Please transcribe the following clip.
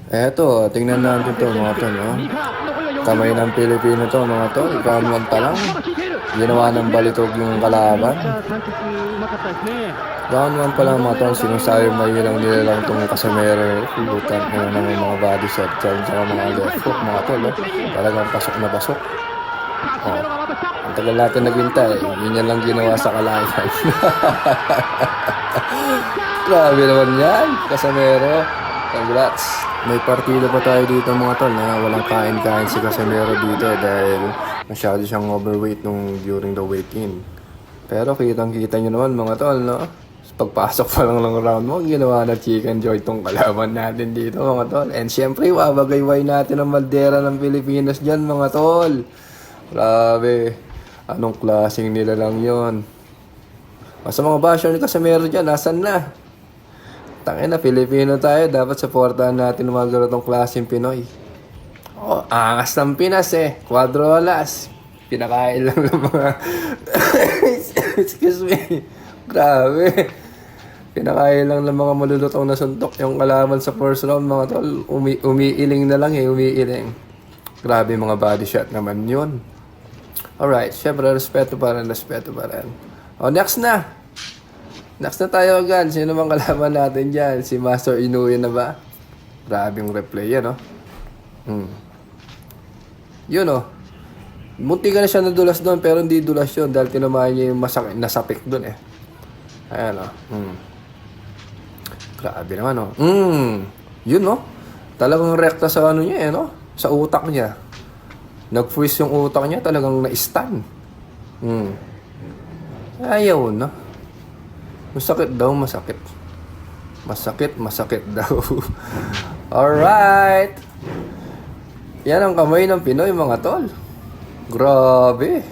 Eto, tingnan natin to mga tol, no? Kamay ng Pilipino to mga tol. Round 1 pa lang. Ginawa ng balitog yung kalaban. Round 1 pa lang mga tol. Sinasabi mahirang nila lang itong Casemiro. Pulutan na naman mga body shot. Tsaka mga left hook mga tol, no? Talagang pasok na pasok. Oh. Ang tagal natin naghintay. Yun yan lang ginawa sa kalaban. Grabe naman yan. Casemiro. Congrats. May partido pa tayo dito mga tol na walang kain-kain si Casemiro dito dahil masyado siyang overweight during the weight-in. Pero kitang-kita nyo naman mga tol, no? Pagpasok pa lang ng round mo, ginawa na chicken joy tong kalaban natin dito mga tol. And syempre, wabagayway natin ang Maldera ng Pilipinas dyan mga tol. Grabe. Anong klaseng nila lang yon. Sa mga basher ni Casemiro dyan, nasan na? Tangin na, Pilipino tayo. Dapat supportahan natin mga ganitong klaseng Pinoy. Oh, angas ng Pinas eh. Quadrolas. Pinakain lang ng mga... Excuse me. Grabe. Pinakain lang ng mga malulutong na suntok yung kalaban sa first round mga tol. Umiiling na lang eh. Umiiling. Grabe mga body shot naman yun. Alright. Syempre, respeto pa rin. Oh, next na. Next na tayo agad. Sino bang kalaban natin dyan? Si Master Inoue na ba? Grabe yung replay yan, no? Yun, no? Munti ka na siya nadulas doon, pero hindi dulas yun dahil tinamaan niya yung nasapik doon, eh. Ayan, no? Grabe naman, no? Yun, no? Talagang rekta sa ano niya, eh, no? Sa utak niya. Nag-freeze yung utak niya, talagang na-stun. Ayaw, no? Masakit daw, masakit. Masakit daw. Alright. Yan ang kamay ng Pinoy, mga tol. Grabe.